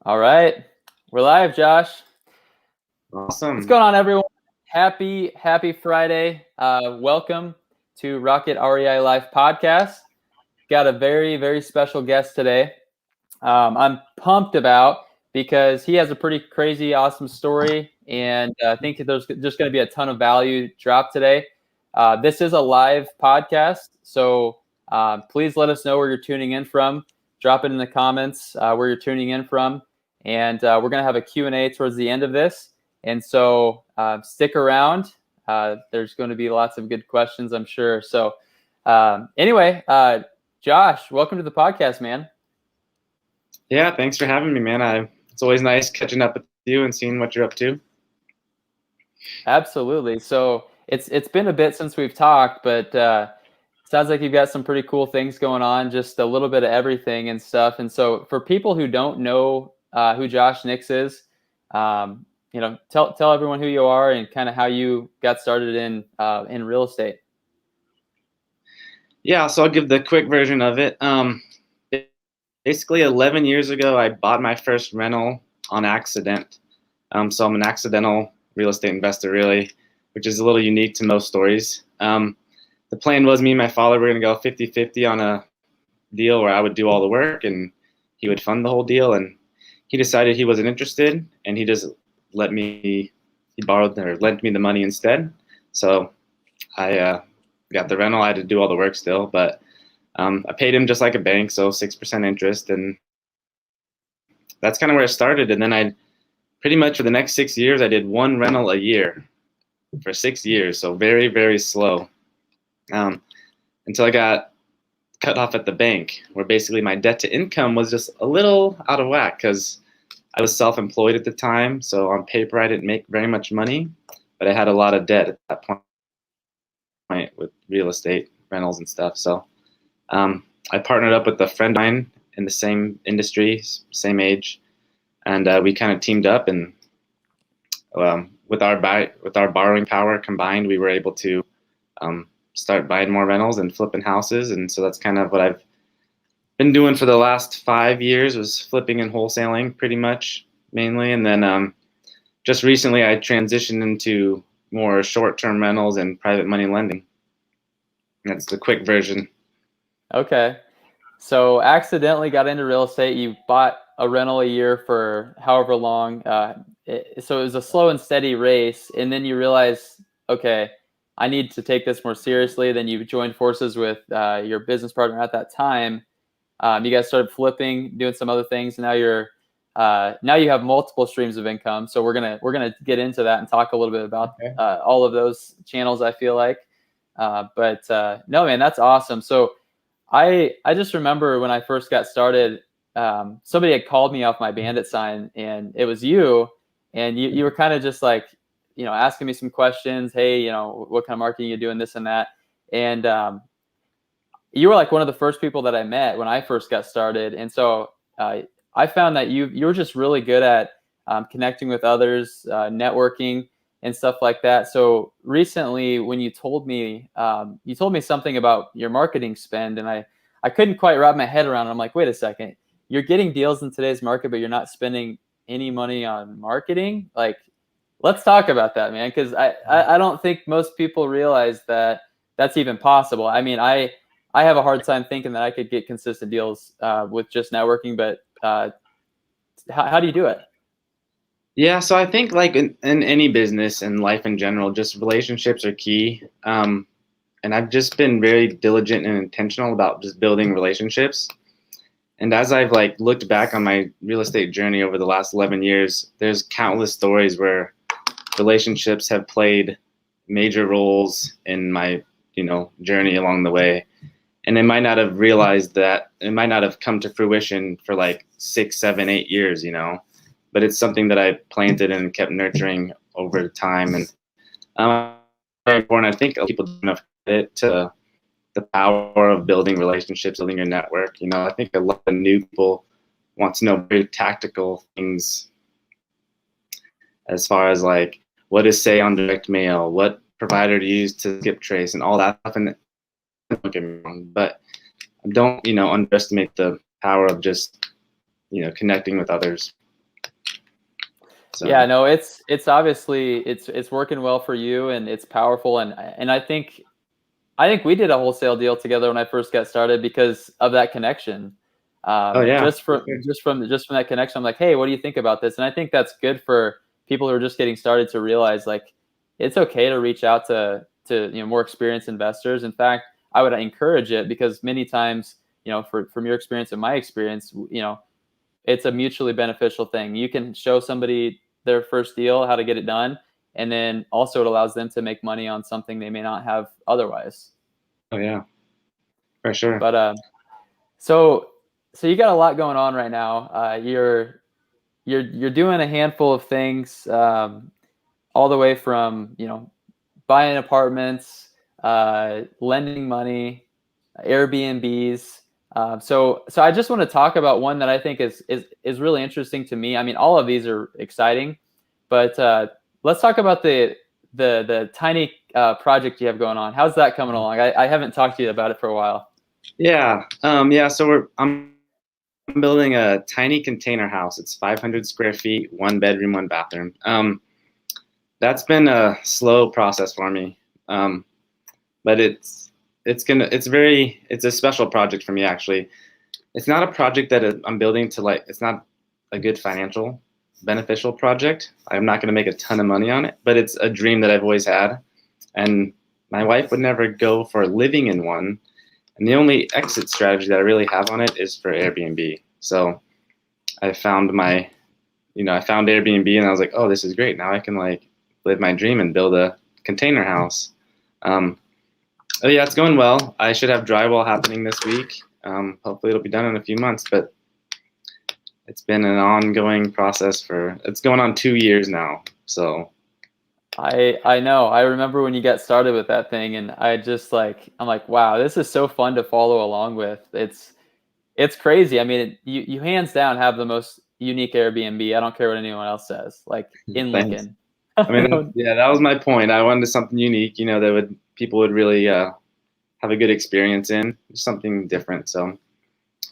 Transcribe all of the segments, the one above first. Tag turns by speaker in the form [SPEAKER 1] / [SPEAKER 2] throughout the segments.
[SPEAKER 1] All right. We're live, Josh. What's
[SPEAKER 2] Awesome.
[SPEAKER 1] going on, everyone? Happy Friday. Welcome to Rocket REI Life podcast. Got a very special guest today. I'm pumped about because he has a pretty crazy, awesome story, and I think there's just going to be a ton of value dropped today. This is a live podcast, so please let us know where you're tuning in from. Drop it in the comments where you're tuning in from, and we're going to have a Q&A towards the end of this. And so stick around. There's going to be lots of good questions, I'm sure. So anyway, Josh, welcome to the podcast, man.
[SPEAKER 2] Yeah, thanks for having me, man. It's always nice catching up with you and seeing what you're up to.
[SPEAKER 1] Absolutely. So it's been a bit since we've talked, but sounds like you've got some pretty cool things going on, just a little bit of everything and stuff. And so for people who don't know who Josh Nix is, tell everyone who you are and kind of how you got started in real estate.
[SPEAKER 2] Yeah, so I'll give the quick version of it. Basically, 11 years ago, I bought my first rental on accident. So I'm an accidental real estate investor, really, which is a little unique to most stories. The plan was me and my father were going to go 50-50 on a deal where I would do all the work and he would fund the whole deal. And he decided he wasn't interested, and he just lent me the money instead. So I got the rental. I had to do all the work still, but I paid him just like a bank, so 6% interest, and that's kind of where it started. And then I pretty much for the next 6 years, I did one rental a year for 6 years, so very slow, until I got cut off at the bank, where basically my debt to income was just a little out of whack because I was self-employed at the time. So on paper, I didn't make very much money, but I had a lot of debt at that point with real estate rentals and stuff. So I partnered up with a friend of mine in the same industry, same age, and we kind of teamed up. And with our borrowing power combined, we were able to start buying more rentals and flipping houses. And so that's kind of what I've been doing for the last 5 years, was flipping and wholesaling pretty much mainly. And then just recently I transitioned into more short-term rentals and private money lending. That's the quick version.
[SPEAKER 1] Okay. So accidentally got into real estate. You bought a rental a year for however long. So it was a slow and steady race. And then you realize, okay, I need to take this more seriously. Then you joined forces with your business partner at that time. You guys started flipping, doing some other things. And now you have multiple streams of income. So we're gonna get into that and talk a little bit about all of those channels, I feel like. But no, man, that's awesome. So I just remember when I first got started, somebody had called me off my bandit sign, and it was you, and you were kind of just like, asking me some questions. Hey, what kind of marketing you doing, this and that. And you were like one of the first people that I met when I first got started. And so I found that you were just really good at connecting with others, networking and stuff like that. So recently, when you told me something about your marketing spend, and I couldn't quite wrap my head around it. I'm like, wait a second, you're getting deals in today's market, but you're not spending any money on marketing? Like, let's talk about that, man, because I don't think most people realize that that's even possible. I mean, I have a hard time thinking that I could get consistent deals with just networking, but how do you do it?
[SPEAKER 2] Yeah, so I think like in any business and life in general, just relationships are key. And I've just been very diligent and intentional about just building relationships. And as I've like looked back on my real estate journey over the last 11 years, there's countless stories where relationships have played major roles in my, journey along the way. And they might not have realized that, it might not have come to fruition for like 6, 7, 8 years, but it's something that I planted and kept nurturing over time. And very important. I think people don't have credit to the power of building relationships, building your network. I think a lot of new people want to know very tactical things as far as like what to say on direct mail, what provider to use to skip trace, and all that stuff. And don't get me wrong, but don't underestimate the power of just connecting with others. So
[SPEAKER 1] Yeah, no, it's obviously it's working well for you, and it's powerful, and I think we did a wholesale deal together when I first got started because of that connection.
[SPEAKER 2] oh yeah,
[SPEAKER 1] Just from
[SPEAKER 2] for sure.
[SPEAKER 1] just from that connection, I'm like, hey, what do you think about this? And I think that's good for people who are just getting started to realize like it's okay to reach out to more experienced investors. In fact, I would encourage it because many times, from your experience and my experience, it's a mutually beneficial thing. You can show somebody their first deal how to get it done, and then also it allows them to make money on something they may not have otherwise.
[SPEAKER 2] Oh yeah, for sure.
[SPEAKER 1] But so so you got a lot going on right now. You're doing a handful of things, all the way from buying apartments, lending money, Airbnbs. So I just want to talk about one that I think is really interesting to me. I mean, all of these are exciting, but let's talk about the tiny project you have going on. How's that coming along? I haven't talked to you about it for a while.
[SPEAKER 2] Yeah, yeah. So I'm building a tiny container house. It's 500 square feet, 1 bedroom, 1 bathroom. That's been a slow process for me, but it's a special project for me actually. It's not a project that I'm building to like. It's not a good financial beneficial project. I'm not going to make a ton of money on it, but it's a dream that I've always had, and my wife would never go for living in one. And the only exit strategy that I really have on it is for Airbnb. So I found I found Airbnb and I was like, oh, this is great. Now I can like live my dream and build a container house. Oh yeah, it's going well. I should have drywall happening this week. Hopefully it'll be done in a few months, but it's been an ongoing process it's going on 2 years now. So
[SPEAKER 1] I know. I remember when you got started with that thing, and I'm like, wow, this is so fun to follow along with. It's crazy. I mean, you hands down have the most unique Airbnb. I don't care what anyone else says. Like in
[SPEAKER 2] thanks.
[SPEAKER 1] Lincoln.
[SPEAKER 2] I mean, yeah, that was my point. I wanted something unique, that people would really have a good experience in, something different. So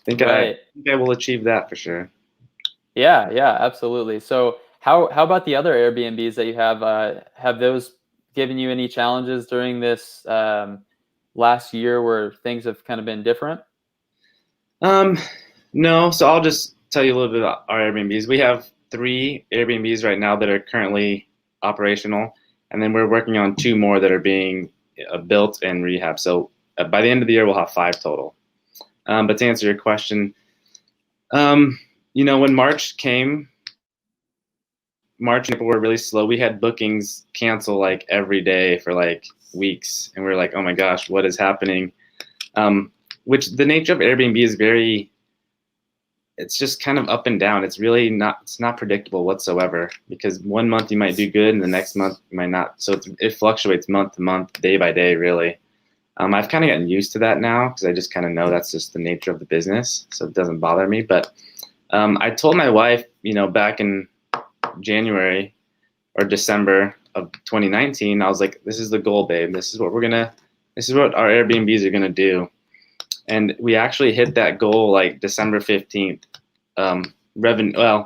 [SPEAKER 2] I
[SPEAKER 1] Right.
[SPEAKER 2] think I will achieve that for sure.
[SPEAKER 1] Yeah, yeah, absolutely. So how about the other Airbnbs that you have? Have those given you any challenges during this last year where things have kind of been different?
[SPEAKER 2] Um, no, so I'll just tell you a little bit about our Airbnbs. We have 3 Airbnbs right now that are currently operational, and then we're working on 2 more that are being built and rehab. So by the end of the year, we'll have 5 total. But to answer your question, when March came, March and April were really slow. We had bookings cancel like every day for like weeks, and we are like, oh my gosh, what is happening? Which the nature of Airbnb is it's just kind of up and down. It's not predictable whatsoever, because one month you might do good and the next month you might not. So it fluctuates month to month, day by day, really. I've kind of gotten used to that now because I just kind of know that's just the nature of the business, so it doesn't bother me. But I told my wife, back in January or December of 2019, I was like, this is the goal, babe. This is what our Airbnbs are gonna do. And we actually hit that goal like December 15th,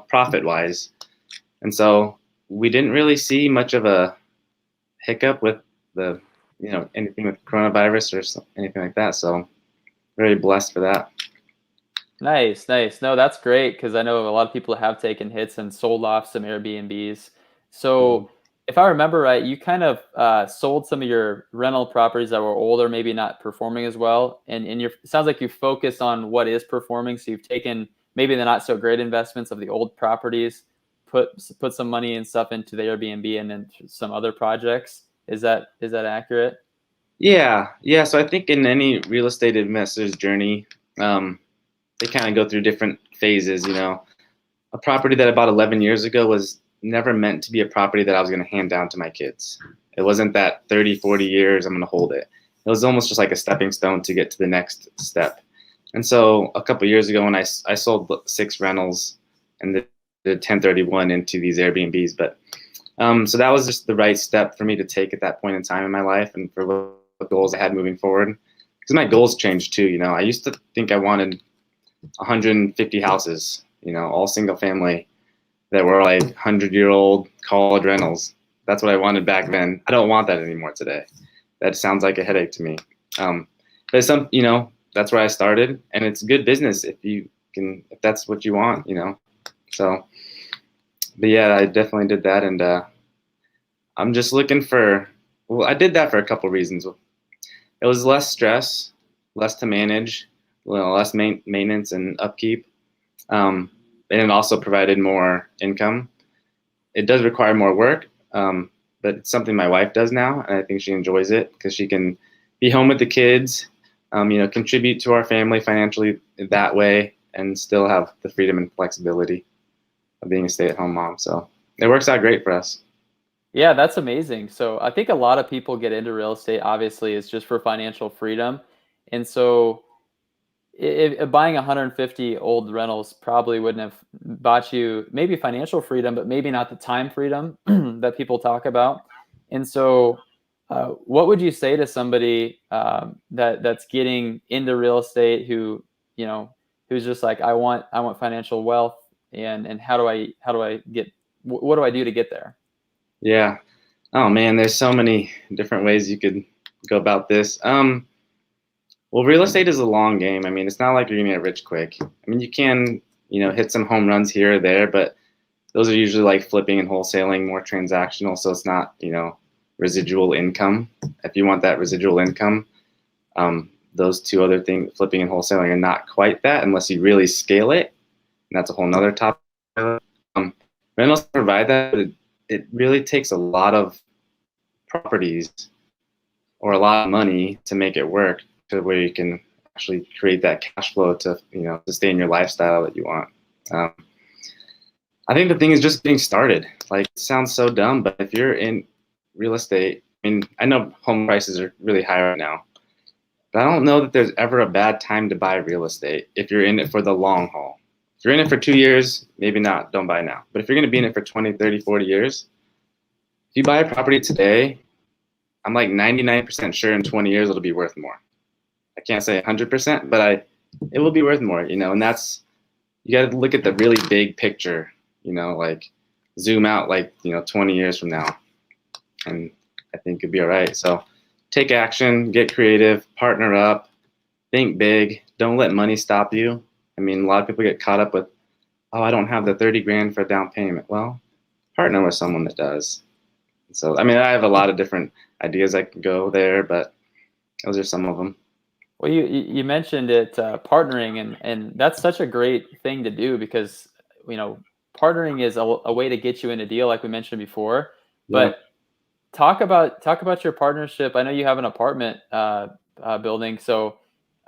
[SPEAKER 2] profit wise. And so we didn't really see much of a hiccup with anything with coronavirus or anything like that. So very blessed for that.
[SPEAKER 1] Nice, nice. No, that's great because I know a lot of people have taken hits and sold off some Airbnbs.
[SPEAKER 2] Mhm.
[SPEAKER 1] So if I remember right, you kind of sold some of your rental properties that were older, maybe not performing as well. And it sounds like you focus on what is performing. So you've taken maybe the not so great investments of the old properties, put some money and stuff into the Airbnb and then some other projects. Is that accurate?
[SPEAKER 2] Yeah, yeah. So I think in any real estate investor's journey, they kind of go through different phases. A property that I bought 11 years ago was never meant to be a property that I was going to hand down to my kids. It wasn't that 30, 40 years I'm going to hold it. It was almost just like a stepping stone to get to the next step. And so a couple of years ago when I sold 6 rentals and the 1031 into these Airbnbs, but so that was just the right step for me to take at that point in time in my life and for what goals I had moving forward. Because my goals changed too. I used to think I wanted 150 houses, all single family. that were like 100-year-old college rentals. That's what I wanted back then. I don't want that anymore today. That sounds like a headache to me. But that's where I started, and it's good business if that's what you want, So, but yeah, I definitely did that, and I'm just looking for. Well, I did that for a couple reasons. It was less stress, less to manage, less maintenance and upkeep, and it also provided more income. It does require more work, but it's something my wife does now, and I think she enjoys it because she can be home with the kids, contribute to our family financially that way, and still have the freedom and flexibility of being a stay-at-home mom. So it works out great for us.
[SPEAKER 1] Yeah, that's amazing. So I think a lot of people get into real estate, obviously, is just for financial freedom. And so if buying 150 old rentals probably wouldn't have bought you maybe financial freedom, but maybe not the time freedom that people talk about. And so, what would you say to somebody that's getting into real estate who's just like, I want financial wealth, and how do I get, what do I do to get there?
[SPEAKER 2] Yeah. Oh man, there's so many different ways you could go about this. Well, real estate is a long game. I mean, it's not like you're gonna get rich quick. I mean, you can, hit some home runs here or there, but those are usually like flipping and wholesaling, more transactional. So it's not, residual income. If you want that residual income, those two other things, flipping and wholesaling, are not quite that unless you really scale it. And that's a whole nother topic. Rentals provide that, but it really takes a lot of properties or a lot of money to make it work to where you can actually create that cash flow to sustain your lifestyle that you want. I think the thing is just getting started. Like, it sounds so dumb, but if you're in real estate, I mean, I know home prices are really high right now, but I don't know that there's ever a bad time to buy real estate if you're in it for the long haul. If you're in it for 2 years, maybe not, don't buy now. But if you're going to be in it for 20, 30, 40 years, if you buy a property today, I'm like 99% sure in 20 years it'll be worth more. I can't say 100%, but it will be worth more, and that's, you got to look at the really big picture, like zoom out like, 20 years from now, and I think it'd be all right. So take action, get creative, partner up, think big, don't let money stop you. I mean, a lot of people get caught up with, oh, I don't have the 30 grand for a down payment. Well, partner with someone that does. So, I mean, I have a lot of different ideas I can go there, but those are some of them.
[SPEAKER 1] Well, you mentioned it, partnering, and that's such a great thing to do because partnering is a way to get you in a deal, like we mentioned before.
[SPEAKER 2] Yeah.
[SPEAKER 1] But talk about your partnership. I know you have an apartment building, so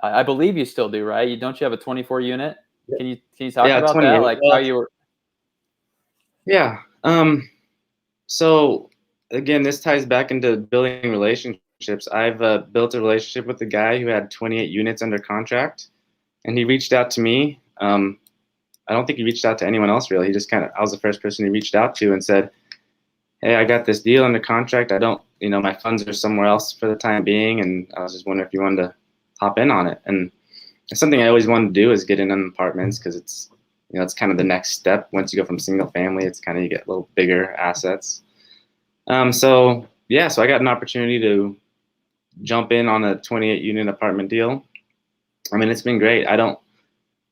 [SPEAKER 1] I believe you still do, right? Don't you have a 24 unit?
[SPEAKER 2] Yeah.
[SPEAKER 1] Can you talk
[SPEAKER 2] Yeah,
[SPEAKER 1] about
[SPEAKER 2] 20
[SPEAKER 1] that,
[SPEAKER 2] years.
[SPEAKER 1] like how you were?
[SPEAKER 2] Yeah. So again, this ties back into building relationships. I've built a relationship with a guy who had 28 units under contract, and he reached out to me. I don't think he reached out to anyone else really. I was the first person he reached out to and said, hey, I got this deal under contract. I don't, my funds are somewhere else for the time being, and I was just wondering if you wanted to hop in on it. And it's something I always wanted to do, is get in on apartments, because it's, it's kind of the next step. Once you go from single family, it's kind of, you get a little bigger assets. So I got an opportunity to jump in on a 28 unit apartment deal. I mean, it's been great.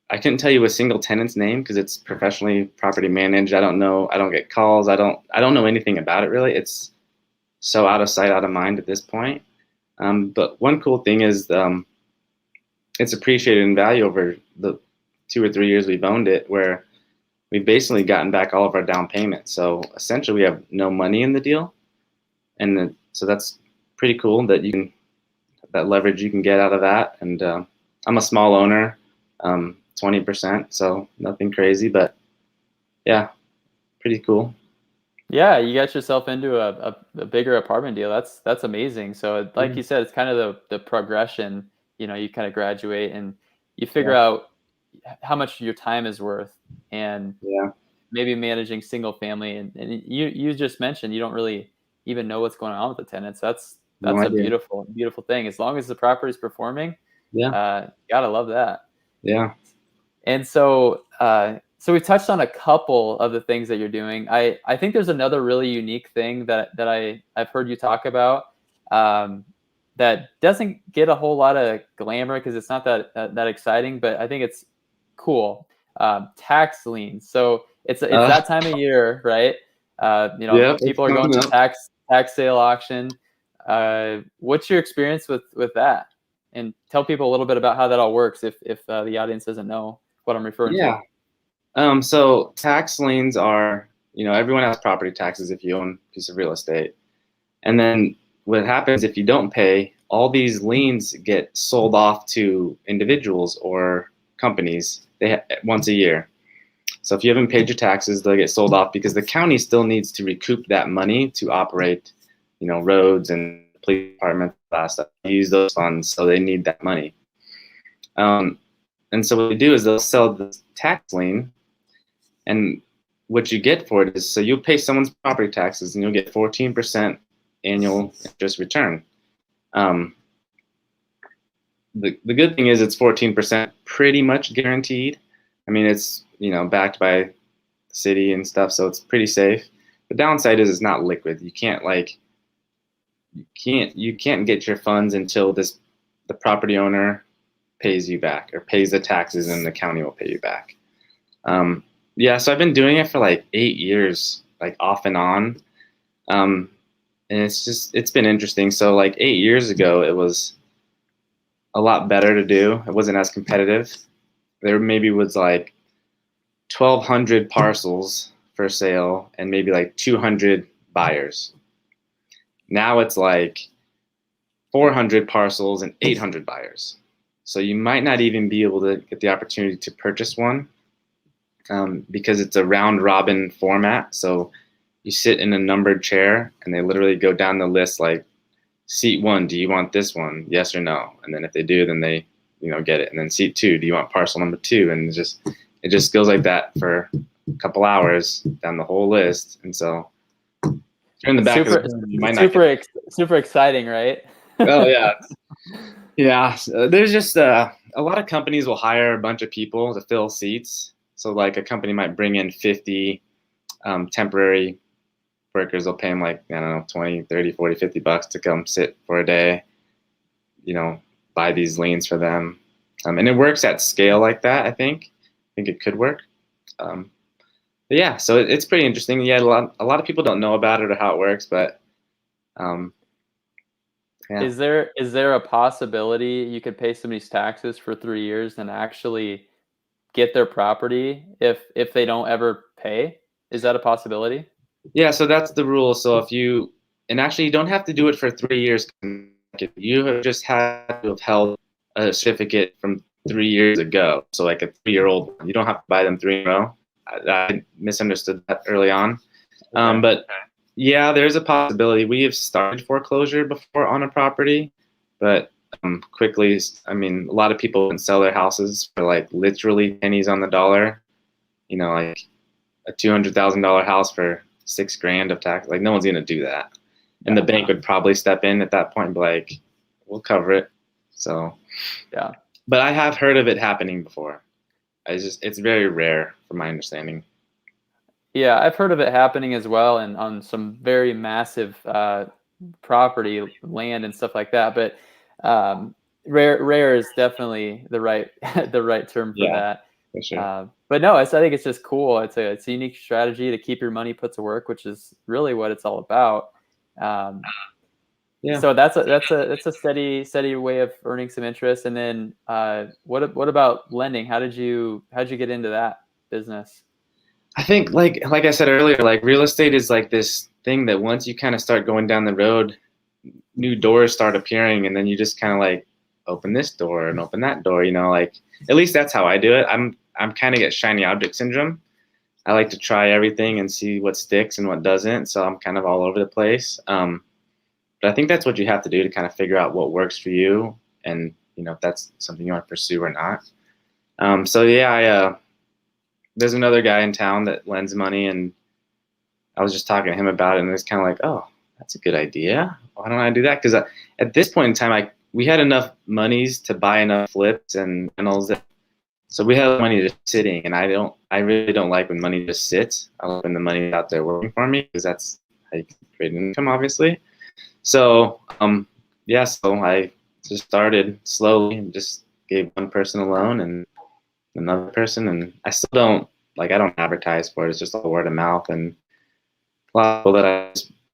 [SPEAKER 2] I couldn't tell you a single tenant's name because it's professionally property managed. I don't know. I don't get calls. I don't know anything about it really. It's so out of sight, out of mind at this point. But one cool thing is it's appreciated in value over the 2 or 3 years we've owned it, where we've basically gotten back all of our down payment. So essentially, we have no money in the deal, and so that's pretty cool that that leverage you can get out of that. And I'm a small owner. 20%, so nothing crazy, but yeah, pretty cool.
[SPEAKER 1] Yeah, you got yourself into a bigger apartment deal. That's amazing. So like you said, it's kind of the progression. You kind of graduate and you figure out how much your time is worth, and maybe managing single family. And you just mentioned you don't really even know what's going on with the tenants. That's
[SPEAKER 2] No
[SPEAKER 1] a
[SPEAKER 2] idea.
[SPEAKER 1] beautiful thing. As long as the property is performing,
[SPEAKER 2] Yeah.
[SPEAKER 1] gotta love that.
[SPEAKER 2] Yeah.
[SPEAKER 1] And so So we touched on a couple of the things that you're doing. I think there's another really unique thing that I've heard you talk about, that doesn't get a whole lot of glamour because it's not that exciting, but I think it's cool. Tax liens. So it's that time of year, right?
[SPEAKER 2] Yeah, it's
[SPEAKER 1] People are going
[SPEAKER 2] coming
[SPEAKER 1] to
[SPEAKER 2] up.
[SPEAKER 1] tax sale auction. What's your experience with that? And tell people a little bit about how that all works if the audience doesn't know what I'm referring to.
[SPEAKER 2] Yeah. So tax liens are, everyone has property taxes if you own a piece of real estate. And then what happens if you don't pay, all these liens get sold off to individuals or companies once a year. So if you haven't paid your taxes, they'll get sold off because the county still needs to recoup that money to operate, roads and police departments, stuff. Use those funds, so they need that money. And so what they do is they'll sell the tax lien, and what you get for it is, so you'll pay someone's property taxes and you'll get 14% annual interest return. The good thing is it's 14% pretty much guaranteed. I mean, it's backed by the city and stuff, so it's pretty safe. The downside is it's not liquid. You can't get your funds until the property owner pays you back or pays the taxes, and the county will pay you back. Yeah, so I've been doing it for like 8 years, like off and on. And it's been interesting. So like 8 years ago, it was a lot better to do. It wasn't as competitive. There maybe was like 1,200 parcels for sale and maybe like 200 buyers. Now it's like 400 parcels and 800 buyers. So you might not even be able to get the opportunity to purchase one, because it's a round robin format. So you sit in a numbered chair and they literally go down the list like, seat 1, do you want this one? Yes or no? And then if they do, then they get it. And then seat 2, do you want parcel number 2? And it just goes like that for a couple hours down the whole list. And so if you're in the back of the room, you might not
[SPEAKER 1] super exciting, right?
[SPEAKER 2] Oh yeah. Yeah, so there's just a lot of companies will hire a bunch of people to fill seats. So like a company might bring in 50 temporary workers. They'll pay them like, I don't know, 20, 30, 40, $50 to come sit for a day, buy these liens for them. And it works at scale like that, I think. I think it could work. But yeah, so it's pretty interesting. Yeah, a lot of people don't know about it or how it works, but yeah.
[SPEAKER 1] Is there a possibility you could pay somebody's taxes for 3 years and actually get their property if they don't ever pay? Is that a possibility?
[SPEAKER 2] Yeah, so that's the rule. So and actually you don't have to do it for 3 years. You have just had to have held a certificate from 3 years ago. So like a 3-year-old, you don't have to buy them 3 in a row. I misunderstood that early on.
[SPEAKER 1] Okay.
[SPEAKER 2] But yeah, there's a possibility. We have started foreclosure before on a property, but quickly, I mean, a lot of people can sell their houses for like literally pennies on the dollar. Like a $200,000 house for $6,000 of tax. Like no one's gonna do that, and the bank would probably step in at that point and be like, "We'll cover it." So
[SPEAKER 1] yeah.
[SPEAKER 2] But I have heard of it happening before. It's very rare, from my understanding.
[SPEAKER 1] Yeah, I've heard of it happening as well, and on some very massive property, land, and stuff like that. But rare is definitely the right the right term for that.
[SPEAKER 2] For sure.
[SPEAKER 1] But no, I think it's just cool. It's a unique strategy to keep your money put to work, which is really what it's all about.
[SPEAKER 2] Yeah.
[SPEAKER 1] So that's a steady way of earning some interest. And then what about lending? How'd you get into that business?
[SPEAKER 2] I think like I said earlier, like real estate is like this thing that once you kind of start going down the road, new doors start appearing, and then you just kind of like open this door and open that door, like at least that's how I do it. I'm kind of get shiny object syndrome. I like to try everything and see what sticks and what doesn't. So I'm kind of all over the place. But I think that's what you have to do to kind of figure out what works for you, and if that's something you want to pursue or not. So yeah, there's another guy in town that lends money, and I was just talking to him about it, and it was kind of like, oh, that's a good idea. Why don't I do that? Because at this point in time, we had enough monies to buy enough flips and rentals that So we have money just sitting, and I really don't like when money just sits. I like when the money's out there working for me, because that's how you can create income, obviously. So yeah, so I just started slowly and just gave one person a loan and another person, and I still don't I don't advertise for it. It's just all word of mouth, and a lot of people that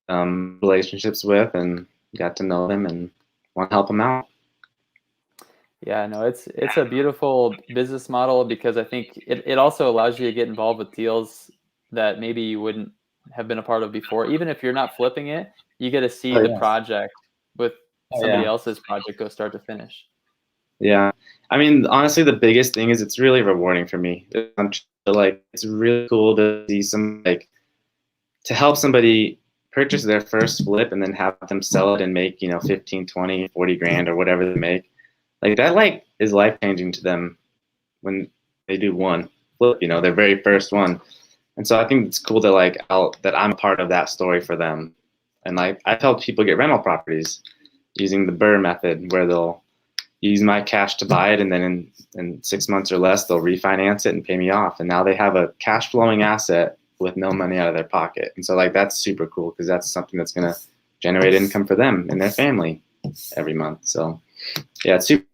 [SPEAKER 2] I relationships with and got to know them and want to help them out.
[SPEAKER 1] Yeah, no, it's a beautiful business model because I think it also allows you to get involved with deals that maybe you wouldn't have been a part of before. Even if you're not flipping it, you get to see
[SPEAKER 2] Oh
[SPEAKER 1] the
[SPEAKER 2] yeah.
[SPEAKER 1] project with
[SPEAKER 2] Oh
[SPEAKER 1] somebody
[SPEAKER 2] yeah.
[SPEAKER 1] else's project go start to finish.
[SPEAKER 2] Yeah. I mean, honestly, the biggest thing is it's really rewarding for me. It's really cool to see to help somebody purchase their first flip and then have them sell it and make, 15, 20, 40 grand or whatever they make. Like that is life changing to them when they do one flip, their very first one. And so I think it's cool that I'm part of that story for them. And I've helped people get rental properties using the Burr method, where they'll use my cash to buy it, and then in 6 months or less they'll refinance it and pay me off. And now they have a cash flowing asset with no money out of their pocket. And so that's super cool, because that's something that's going to generate income for them and their family every month. So yeah, it's super.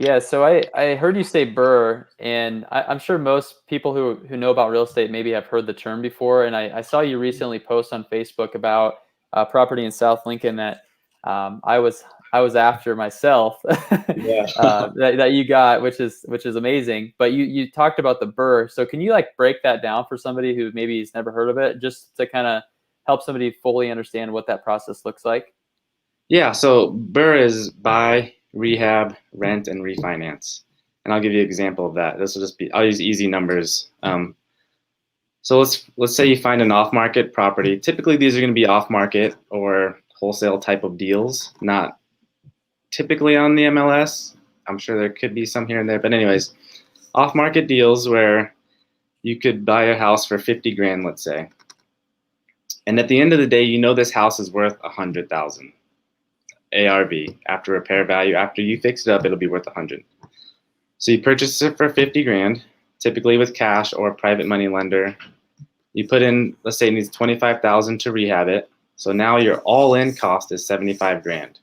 [SPEAKER 1] Yeah, so I heard you say Burr, and I'm sure most people who know about real estate maybe have heard the term before. And I saw you recently post on Facebook about a property in South Lincoln that I was after myself
[SPEAKER 2] Yeah.
[SPEAKER 1] that you got, which is amazing. But you talked about the Burr, so can you break that down for somebody who maybe has never heard of it, just to kind of help somebody fully understand what that process looks like?
[SPEAKER 2] Yeah, so Burr is buy, rehab, rent, and refinance. And I'll give you an example of that. I'll use easy numbers. So let's say you find an off-market property. Typically, these are going to be off-market or wholesale type of deals, not typically on the MLS. I'm sure there could be some here and there, but anyways, off-market deals where you could buy a house for 50 grand, let's say. And at the end of the day, this house is worth 100,000 ARV after repair value. After you fix it up, it'll be worth 100. So you purchase it for 50 grand, typically with cash or a private money lender. You put in, let's say it needs 25,000 to rehab it. So now your all-in cost is 75 grand.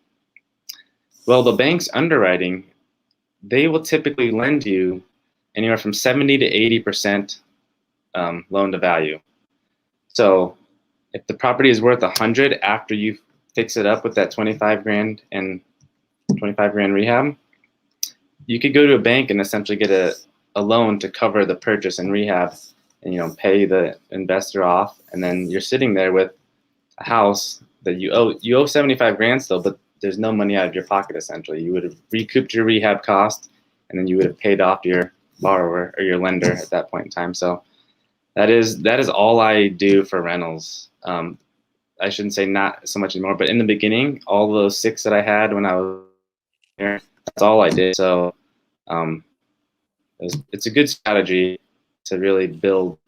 [SPEAKER 2] Well, the bank's underwriting, they will typically lend you anywhere from 70 to 80% loan to value. So if the property is worth 100 after you fix it up with that 25 grand and 25 grand rehab, you could go to a bank and essentially get a loan to cover the purchase and rehab, and pay the investor off, and then you're sitting there with a house that you owe 75 grand still, but there's no money out of your pocket. Essentially, you would have recouped your rehab cost, and then you would have paid off your borrower or your lender at that point in time. So that is all I do for rentals. I shouldn't say not so much anymore, but in the beginning, all those 6 that I had when I was here, that's all I did. So it's a good strategy to really build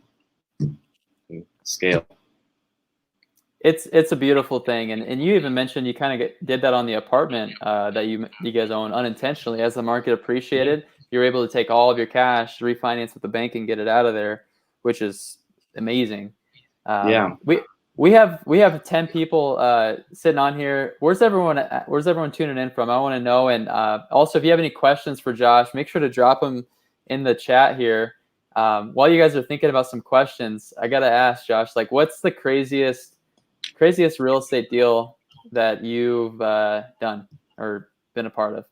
[SPEAKER 2] and scale.
[SPEAKER 1] It's a beautiful thing, and you even mentioned you kind of did that on the apartment that you guys own unintentionally. As the market appreciated, you're able to take all of your cash, refinance with the bank, and get it out of there, which is amazing.
[SPEAKER 2] Yeah.
[SPEAKER 1] We have 10 people sitting on here. Where's everyone tuning in from? I want to know. And also, if you have any questions for Josh, make sure to drop them in the chat here. While you guys are thinking about some questions, I gotta ask Josh, what's the craziest real estate deal that you've done or been a part of?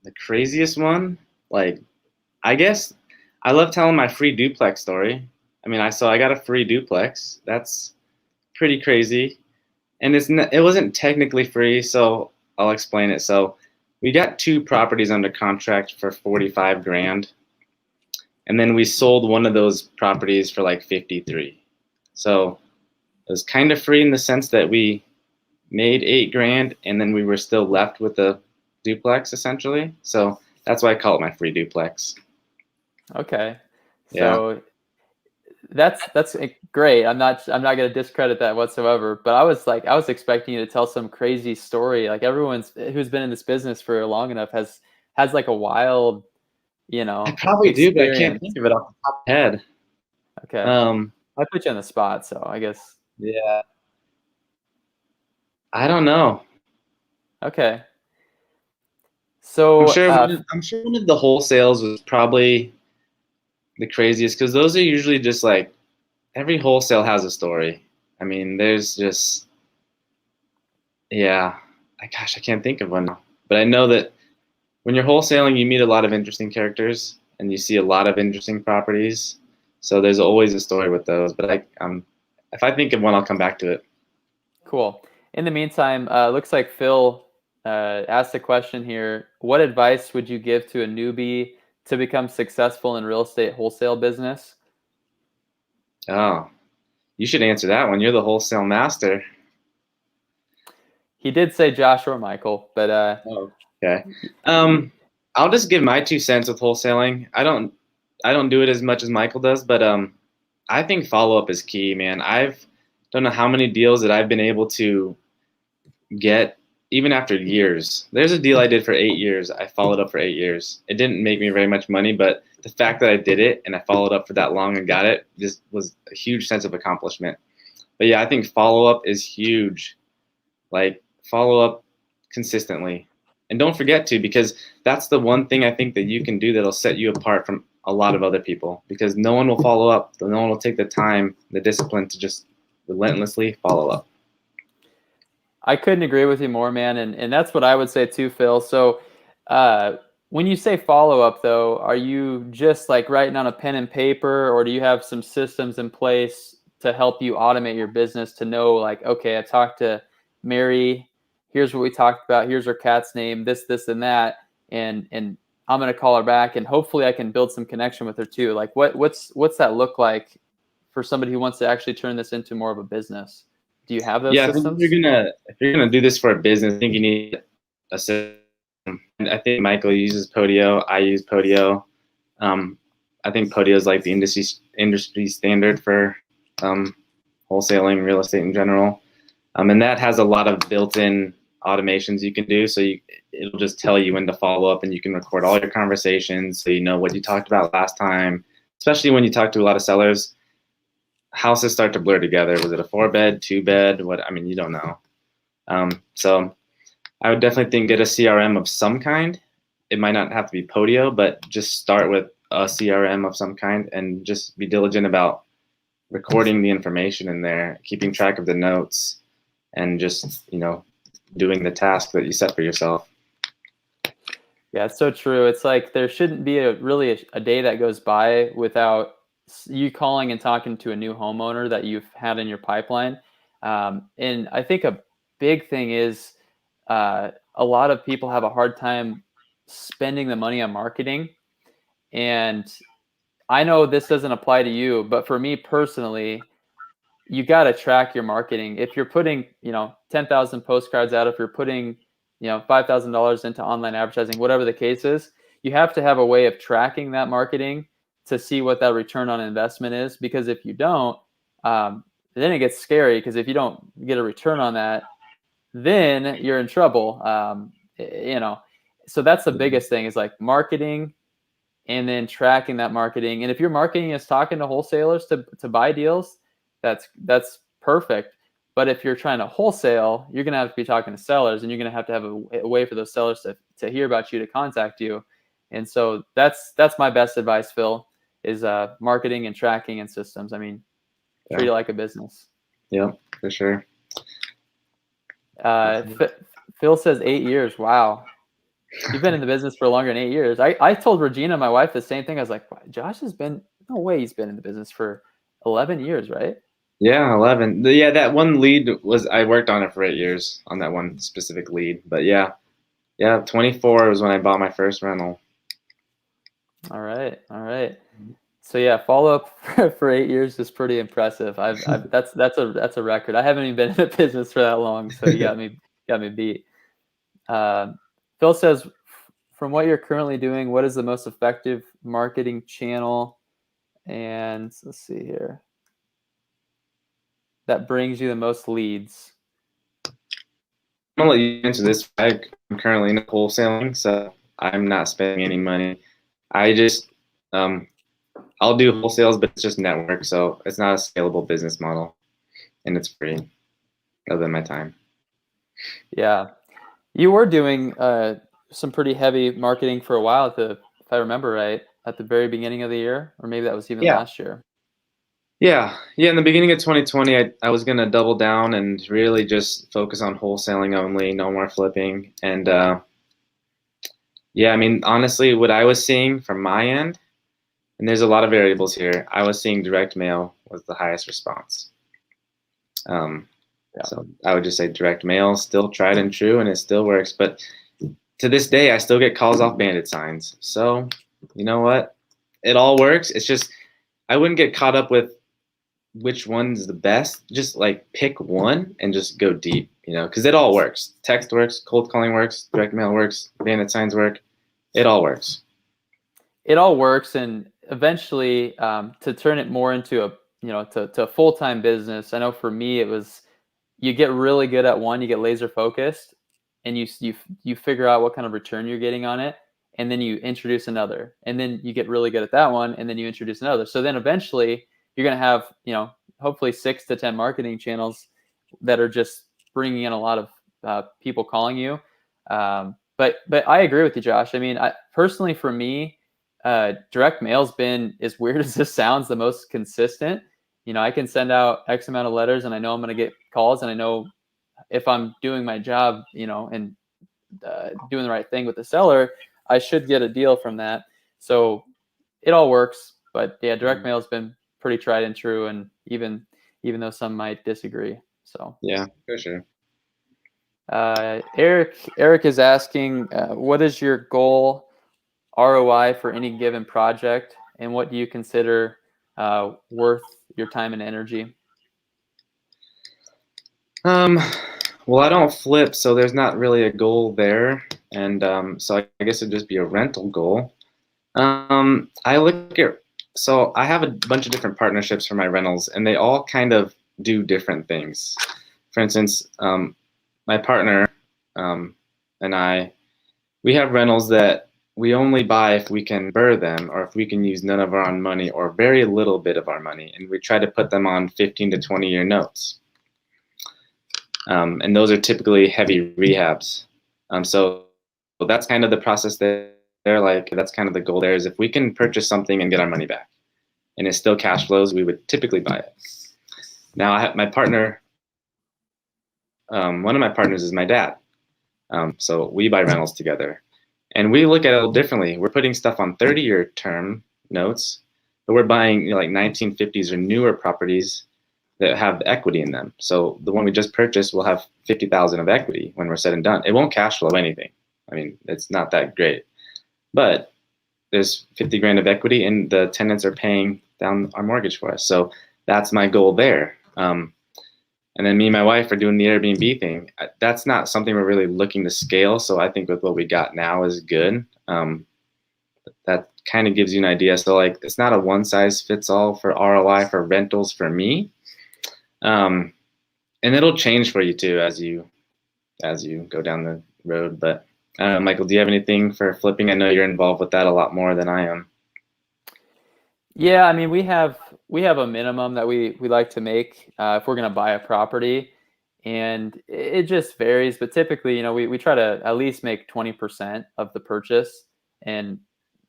[SPEAKER 2] The craziest one, I guess I love telling my free duplex story. I mean, I got a free duplex. That's pretty crazy, and it wasn't technically free, so I'll explain it. So we got 2 properties under contract for 45 grand, and then we sold one of those properties for 53. So it was kind of free in the sense that we made 8 grand, and then we were still left with a duplex essentially. So that's why I call it my free duplex.
[SPEAKER 1] Okay,
[SPEAKER 2] Yeah.
[SPEAKER 1] so That's great. I'm not going to discredit that whatsoever. But I was expecting you to tell some crazy story. Like everyone's who's been in this business for long enough has like a wild,
[SPEAKER 2] I probably do, but I can't
[SPEAKER 1] experience.
[SPEAKER 2] think of it off the top of my head.
[SPEAKER 1] Okay,
[SPEAKER 2] Um,
[SPEAKER 1] I put you on the spot, so I guess.
[SPEAKER 2] yeah, I don't know.
[SPEAKER 1] Okay, so
[SPEAKER 2] I'm sure one of the wholesales was probably the craziest because those are usually just like every wholesale has a story. I mean, there's just yeah. Gosh, I can't think of one now. But I know that when you're wholesaling, you meet a lot of interesting characters and you see a lot of interesting properties. So there's always a story with those. But if I think of one, I'll come back to it.
[SPEAKER 1] cool. In the meantime, looks like Phil asked a question here. What advice would you give to a newbie to become successful in real estate wholesale business?
[SPEAKER 2] Oh, you should answer that one. You're the wholesale master.
[SPEAKER 1] He did say Josh or Michael, but
[SPEAKER 2] Oh, okay. I'll just give my 2 cents with wholesaling. I don't do it as much as Michael does, but I think follow up is key, man. I've don't know how many deals that I've been able to get even after years. There's a deal I did for 8 years. I followed up for 8 years. It didn't make me very much money, but the fact that I did it and I followed up for that long and got it just was a huge sense of accomplishment. But yeah, I think follow up is huge. Like follow up consistently. And don't forget to, because that's the one thing I think that you can do that'll set you apart from a lot of other people, because no one will follow up. No one will take the time, the discipline to just relentlessly follow up.
[SPEAKER 1] I couldn't agree with you more, man. And that's what I would say too, Phil. So when you say follow up, though, are you just like writing on a pen and paper, or do you have some systems in place to help you automate your business to know, like, okay, I talked to Mary. Here's what we talked about. Here's her cat's name. This, and that. And I'm gonna call her back, and hopefully I can build some connection with her too. Like, what's that look like for somebody who wants to actually turn this into more of a business? Do you have those
[SPEAKER 2] Yeah, I think
[SPEAKER 1] systems?
[SPEAKER 2] if you're gonna do this for a business, I think you need a system. And I think Michael uses Podio. I use Podio. I think Podio is like the industry standard for wholesaling real estate in general. And that has a lot of built-in automations you can do. So it'll just tell you when to follow up, and you can record all your conversations so you know what you talked about last time. Especially when you talk to a lot of sellers, houses start to blur together. Was it a 4-bed, 2-bed? What? I mean, you don't know. So I would definitely think get a CRM of some kind. It might not have to be Podio, but just start with a CRM of some kind and just be diligent about recording the information in there, keeping track of the notes, and just, doing the task that you set for yourself.
[SPEAKER 1] Yeah, it's so true. It's like there shouldn't be a day that goes by without you calling and talking to a new homeowner that you've had in your pipeline. And I think a big thing is a lot of people have a hard time spending the money on marketing. And I know this doesn't apply to you, but for me personally, you got to track your marketing. If you're putting, 10,000 postcards out, if you're putting, $5,000 into online advertising, whatever the case is, you have to have a way of tracking that marketing to see what that return on investment is. Because if you don't, then it gets scary. Because if you don't get a return on that, then you're in trouble. So that's the biggest thing is like marketing and then tracking that marketing. And if your marketing is talking to wholesalers to buy deals, that's perfect. But if you're trying to wholesale, you're going to have to be talking to sellers, and you're going to have a way for those sellers to hear about you, to contact you. And so that's my best advice, Phil, is marketing and tracking and systems. I mean, treat it like a business.
[SPEAKER 2] Yeah, for sure.
[SPEAKER 1] Phil says 8 years. Wow. You've been in the business for longer than 8 years. I told Regina, my wife, the same thing. I was like, Josh has been, no way he's been in the business for 11 years, right?
[SPEAKER 2] Yeah, 11. Yeah, that one lead I worked on it for 8 years on that one specific lead. But yeah, 24 was when I bought my first rental.
[SPEAKER 1] All right. So yeah, follow up for 8 years is pretty impressive. That's a record. I haven't even been in the business for that long, so you got me beat. Phil says, from what you're currently doing, what is the most effective marketing channel? And let's see here. That brings you the most leads.
[SPEAKER 2] I'm gonna let you answer this. I'm currently in wholesaling, so I'm not spending any money. I just I'll do wholesales, but it's just network, so it's not a scalable business model, and it's free, other than my time.
[SPEAKER 1] Yeah. You were doing some pretty heavy marketing for a while if I remember right, at the very beginning of the year, or maybe that was even
[SPEAKER 2] Yeah.
[SPEAKER 1] last year.
[SPEAKER 2] Yeah. In the beginning of 2020, I was gonna double down and really just focus on wholesaling only, no more flipping. And yeah, I mean, honestly, what I was seeing from my end, and there's a lot of variables here, I was seeing direct mail was the highest response.
[SPEAKER 1] Yeah.
[SPEAKER 2] So I would just say direct mail, still tried and true, and it still works. But to this day, I still get calls off bandit signs. So you know what? It all works. It's just I wouldn't get caught up with which one's the best. Just like pick one and just go deep, because it all works. Text works, cold calling works, direct mail works, bandit signs work. It all works.
[SPEAKER 1] It all works, and eventually, to turn it more into a full-time business. I know for me, it was you get really good at one, you get laser focused, and you figure out what kind of return you're getting on it, and then you introduce another, and then you get really good at that one, and then you introduce another. So then eventually you're going to have, hopefully 6 to 10 marketing channels that are just bringing in a lot of people calling you. But I agree with you, Josh. I mean, personally for me, direct mail's been, as weird as this sounds, the most consistent. I can send out X amount of letters and I know I'm going to get calls, and I know if I'm doing my job, and doing the right thing with the seller, I should get a deal from that. So it all works. But yeah, direct mail has been pretty tried and true, and even though some might disagree. So
[SPEAKER 2] Yeah, for sure.
[SPEAKER 1] Eric is asking, what is your goal ROI for any given project, and what do you consider worth your time and energy?
[SPEAKER 2] Well, I don't flip, so there's not really a goal there, and so I guess it'd just be a rental goal. I look at so I have a bunch of different partnerships for my rentals, and they all kind of do different things. For instance, my partner and we have rentals that we only buy if we can burr them, or if we can use none of our own money or very little bit of our money, and we try to put them on 15 to 20-year notes. And those are typically heavy rehabs. So that's kind of the process there. That's kind of the goal there, is if we can purchase something and get our money back and it still cash flows, we would typically buy it. Now I have my partner, one of my partners is my dad. So we buy rentals together, and we look at it a little differently. We're putting stuff on 30-year term notes, but we're buying like 1950s or newer properties that have equity in them. So the one we just purchased will have 50,000 of equity when we're said and done. It won't cash flow anything. I mean, it's not that great, but there's 50 grand of equity, and the tenants are paying down our mortgage for us. So that's my goal there. And then me and my wife are doing the Airbnb thing. That's not something we're really looking to scale. So I think with what we got now is good. That kind of gives you an idea. So like, it's not a one size fits all for ROI for rentals for me. And it'll change for you too as you go down the road. But Michael, do you have anything for flipping? I know you're involved with that a lot more than I am.
[SPEAKER 1] Yeah, I mean, we have a minimum that we like to make if we're going to buy a property, and it just varies. But typically, we try to at least make 20% of the purchase, and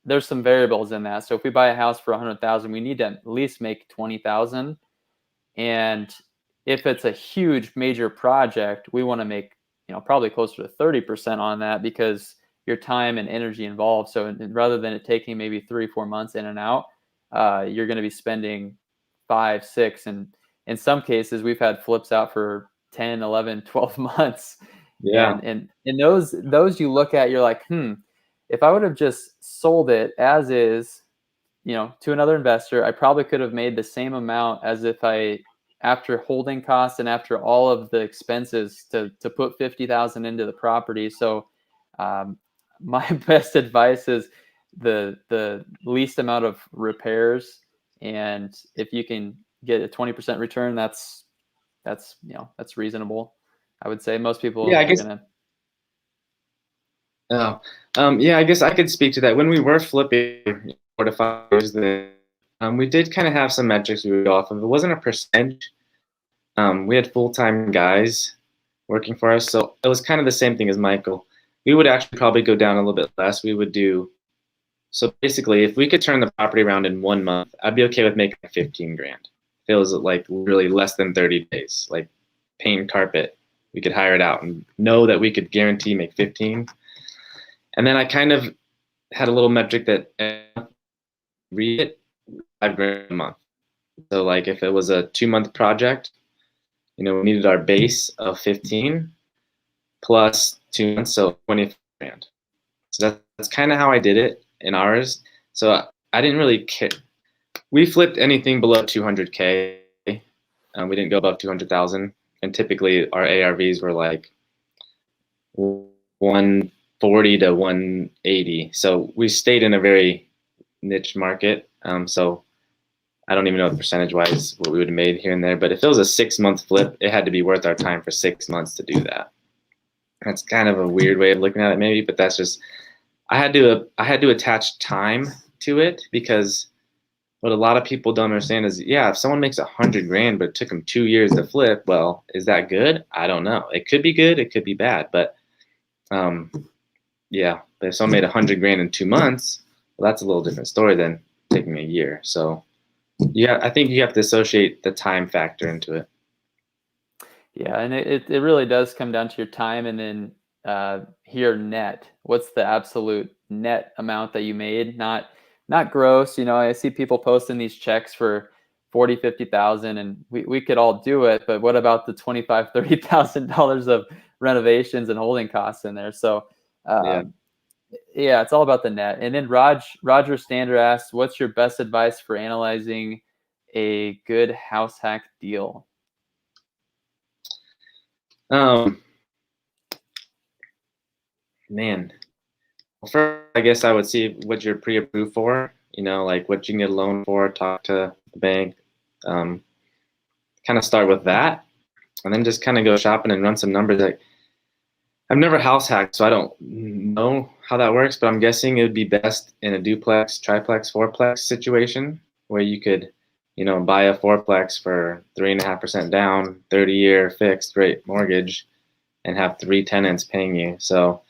[SPEAKER 1] there's some variables in that. So if we buy a house for 100,000, we need to at least make 20,000. And if it's a huge major project, we want to make probably closer to 30% on that, because your time and energy involved. So rather than it taking maybe 3-4 months in and out, you're going to be spending 5, 6, and in some cases we've had flips out for 10, 11, 12 months.
[SPEAKER 2] Yeah.
[SPEAKER 1] And those you look at, you're like, if I would have just sold it as is, to another investor, I probably could have made the same amount as if after holding costs and after all of the expenses to put 50,000 into the property. So my best advice is the least amount of repairs And if you can get a 20% return, that's reasonable. I would say most people
[SPEAKER 2] Yeah, I
[SPEAKER 1] are
[SPEAKER 2] guess.
[SPEAKER 1] gonna.
[SPEAKER 2] Yeah, I guess I could speak to that. When we were flipping 4 to 5 years, we did kind of have some metrics we would go off of. It wasn't a percentage. We had full-time guys working for us, so it was kind of the same thing as Michael. We would actually probably go down a little bit less. We would do so basically, if we could turn the property around in 1 month, I'd be okay with making 15 grand. Feels like really less than 30 days, like paint carpet. We could hire it out and know that we could guarantee make 15. And then I kind of had a little metric that read it 5 grand a month. So like if it was a 2 month project, we needed our base of 15 plus 2 months, so 20 grand. So that's kind of how I did it in ours. So I didn't really care. We flipped anything below 200K. We didn't go above 200,000, and typically our ARVs were like 140 to 180. So we stayed in a very niche market. So I don't even know percentage-wise what we would have made here and there, but if it was a 6 month flip, it had to be worth our time for 6 months to do that. That's kind of a weird way of looking at it, maybe, but that's just I had to attach time to it, because what a lot of people don't understand is, yeah, if someone makes 100 grand, but it took them 2 years to flip, well, is that good? I don't know. It could be good, it could be bad, but yeah, but if someone made 100 grand in 2 months, well, that's a little different story than taking a year. So yeah, I think you have to associate the time factor into it.
[SPEAKER 1] Yeah, and it really does come down to your time, and then your net. What's the absolute net amount that you made? Not gross. I see people posting these checks for 40, 50,000, and we could all do it, but what about the 25, $30,000 of renovations and holding costs in there? So
[SPEAKER 2] Yeah.
[SPEAKER 1] yeah, it's all about the net. And then Roger Stander asks, what's your best advice for analyzing a good house hack deal?
[SPEAKER 2] Man, well, first, I guess I would see what you're pre-approved for, like what you can get a loan for, talk to the bank, kind of start with that, and then just kind of go shopping and run some numbers. Like, I've never house hacked, so I don't know how that works, but I'm guessing it would be best in a duplex, triplex, fourplex situation where you could, buy a fourplex for 3.5% down, 30-year fixed rate mortgage, and have 3 tenants paying you. So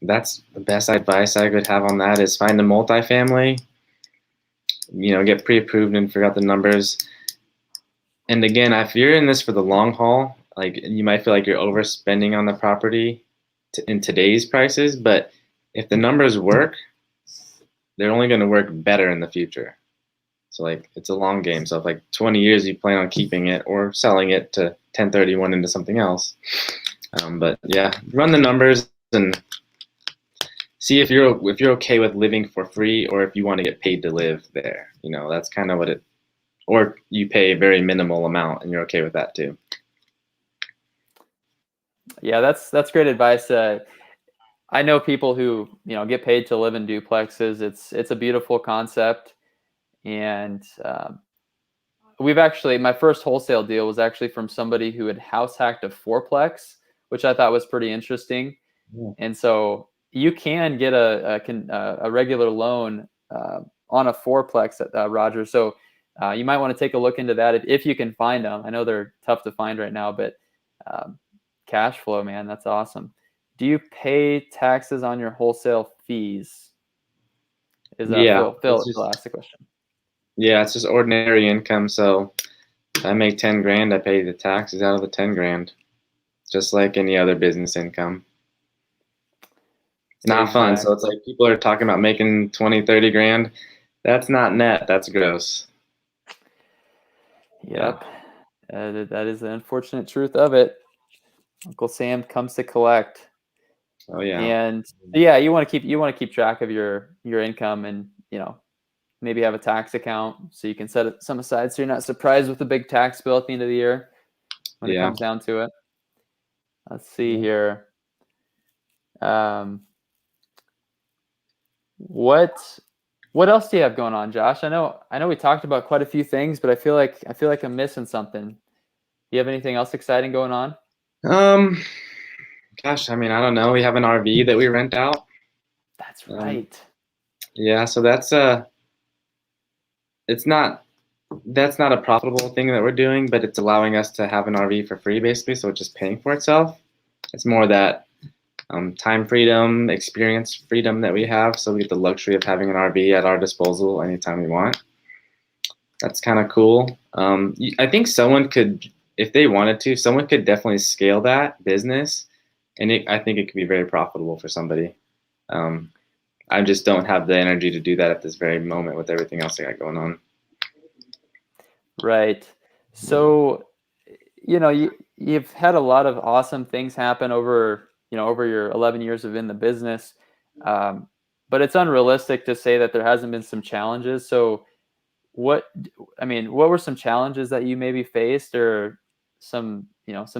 [SPEAKER 2] that's the best advice I could have on that, is find a multifamily, get pre-approved and figure out the numbers. And again, if you're in this for the long haul, like, you might feel like you're overspending on the property in today's prices, but if the numbers work, they're only going to work better in the future. So like, it's a long game. So if like 20 years you plan on keeping it or selling it to 1031 into something else. But yeah, run the numbers and see if you're okay with living for free, or if you want to get paid to live there. That's kind of what it, or you pay a very minimal amount and you're okay with that too.
[SPEAKER 1] Yeah, that's great advice. I know people who get paid to live in duplexes. It's a beautiful concept, and my first wholesale deal was actually from somebody who had house hacked a fourplex, which I thought was pretty interesting.
[SPEAKER 2] Yeah.
[SPEAKER 1] And so you can get a regular loan on a fourplex, Roger. So you might want to take a look into that if you can find them. I know they're tough to find right now, but cash flow, man, that's awesome. Do you pay taxes on your wholesale fees? Is that
[SPEAKER 2] Yeah,
[SPEAKER 1] Phil asked the question.
[SPEAKER 2] Yeah, it's just ordinary income. So if I make 10 grand, I pay the taxes out of the 10 grand, just like any other business income. It's not fun. So it's like people are talking about making 20, 30 grand. That's not net. That's gross.
[SPEAKER 1] Yep. That is the unfortunate truth of it. Uncle Sam comes to collect.
[SPEAKER 2] Oh yeah.
[SPEAKER 1] And yeah, you want to keep track of your income, and maybe have a tax account so you can set some aside so you're not surprised with a big tax bill at the end of the year when it comes down to it. Let's see here. What What else do you have going on, Josh? I know we talked about quite a few things, but I feel like I'm missing something. Do you have anything else exciting going on?
[SPEAKER 2] Um, Gosh, I mean, I don't know. We have an RV that we rent out.
[SPEAKER 1] That's
[SPEAKER 2] Um,
[SPEAKER 1] right.
[SPEAKER 2] yeah, so it's not that's not a profitable thing that we're doing, but it's allowing us to have an RV for free, basically. So it's just paying for itself. It's more that time freedom, experience freedom that we have. So we get the luxury of having an RV at our disposal anytime we want. That's kind of cool. I think someone could, if they wanted to, someone could definitely scale that business, and I think it could be very profitable for somebody. Um, I just don't have the energy to do that at this very moment with everything else I got going on.
[SPEAKER 1] Right. So, you've had a lot of awesome things happen over your 11 years of in the business. Um, but it's unrealistic to say that there hasn't been some challenges. So what what were some challenges that you maybe faced, or some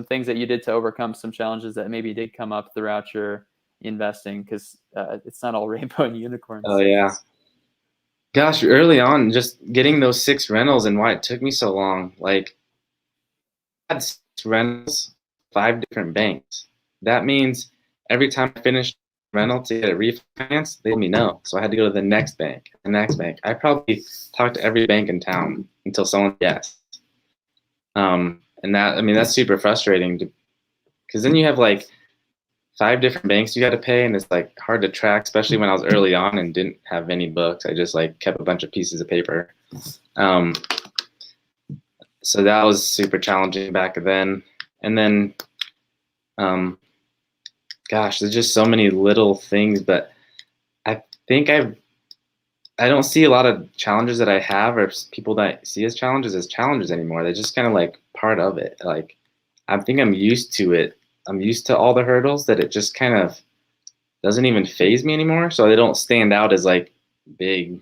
[SPEAKER 1] things that you did to overcome some challenges that maybe did come up throughout your investing? Because it's not all rainbow and
[SPEAKER 2] Oh
[SPEAKER 1] unicorns.
[SPEAKER 2] yeah. Gosh, early on, just getting those 6 rentals and why it took me so long. Like, I had 6 rentals, 5 different banks. That means every time I finished a rental to get it refinanced, they let me know. So I had to go to the next bank, the next bank. I probably talked to every bank in town until someone yes. And that, I mean, that's super frustrating because then you have like 5 different banks you got to pay, and it's like hard to track, especially when I was early on and didn't have any books. I just like kept a bunch of pieces of paper. Um, so that was super challenging back then. And then, um, gosh, there's just so many little things, but I think I don't see a lot of challenges that I have or people that I see as challenges anymore. They're just kind of like part of it. Like, I think I'm used to it. I'm used to all the hurdles that it just kind of doesn't even phase me anymore. So they don't stand out as like big,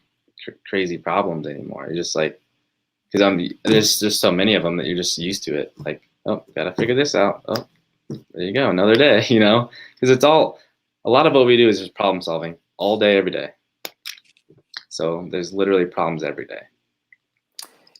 [SPEAKER 2] crazy problems anymore. It's just like, because there's just so many of them that you're just used to it. Like, oh, gotta figure this out. Oh, there you go, another day. Because a lot of what we do is just problem solving all day, every day. So there's literally problems every day.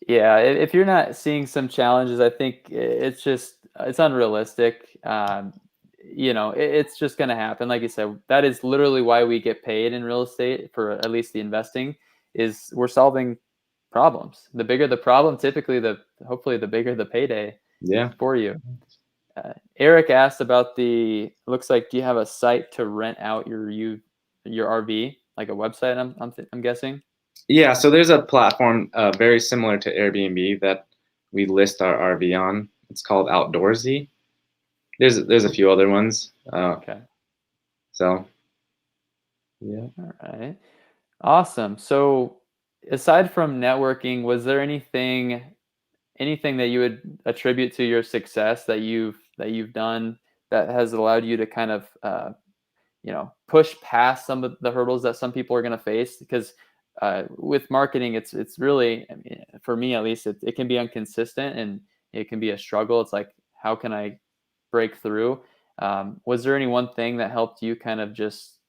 [SPEAKER 1] Yeah, if you're not seeing some challenges, I think it's unrealistic. It's just going to happen. Like you said, that is literally why we get paid in real estate, for at least the investing, is we're solving problems. The bigger the problem, typically hopefully the bigger the payday
[SPEAKER 2] Yeah.
[SPEAKER 1] for you. Eric asked about looks like, do you have a site to rent out your RV, like a website? I'm guessing.
[SPEAKER 2] Yeah, so there's a platform very similar to Airbnb that we list our RV on. It's called Outdoorsy. There's a few other ones.
[SPEAKER 1] Okay.
[SPEAKER 2] So yeah.
[SPEAKER 1] All right. Awesome. So aside from networking, was there anything that you would attribute to your success that you've done that has allowed you to kind of push past some of the hurdles that some people are going to face? Because with marketing, it's really, I mean, for me at least, it can be inconsistent and it can be a struggle. It's like, how can I break through? Was there any one thing that helped you kind of just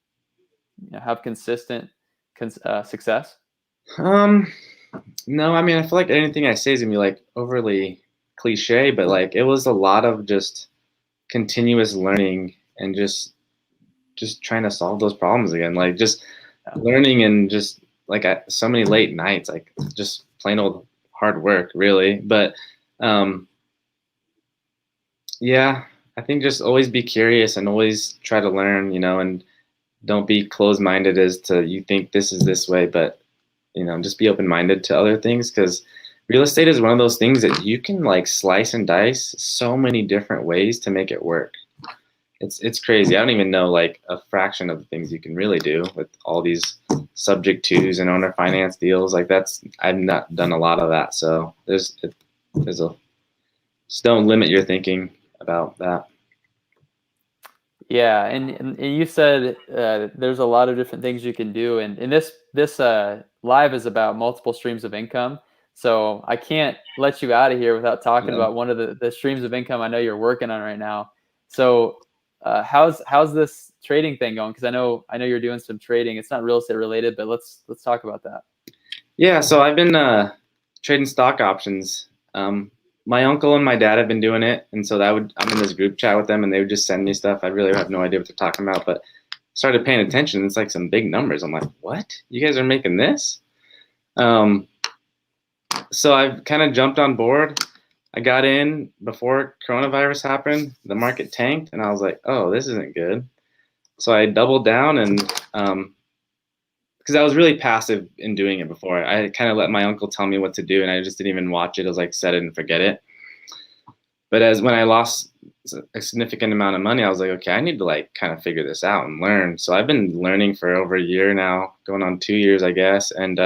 [SPEAKER 1] have consistent success?
[SPEAKER 2] Um, no, I mean, I feel like anything I say is gonna be like overly cliche, but like it was a lot of just continuous learning and just trying to solve those problems again. Like just learning and just like so many late nights, like just plain old hard work, really. But um, yeah, I think just always be curious and always try to learn, and don't be closed-minded as to you think this is this way, but just be open-minded to other things because real estate is one of those things that you can like slice and dice so many different ways to make it work. It's crazy. I don't even know like a fraction of the things you can really do with all these subject twos and owner finance deals. Like I've not done a lot of that. So there's a just don't limit your thinking about that.
[SPEAKER 1] Yeah, and you said there's a lot of different things you can do, and this live is about multiple streams of income. So I can't let you out of here without talking
[SPEAKER 2] Yeah.
[SPEAKER 1] about one of the streams of income I know you're working on right now. So how's this trading thing going? Because I know you're doing some trading. It's not real estate related, but let's talk about that.
[SPEAKER 2] Yeah, so I've been trading stock options. My uncle and my dad have been doing it, and so I'm in this group chat with them, and they would just send me stuff. I really have no idea what they're talking about, but started paying attention. It's like some big numbers. I'm like, what? You guys are making this? So I've kind of jumped on board. I got in before coronavirus happened. The market tanked, and I was like, oh, this isn't good. So I doubled down, and because I was really passive in doing it before. I kind of let my uncle tell me what to do, and I just didn't even watch it. I was like, set it and forget it. But when I lost a significant amount of money, I was like, okay, I need to like kind of figure this out and learn. So I've been learning for over a year now, going on 2 years, I guess. And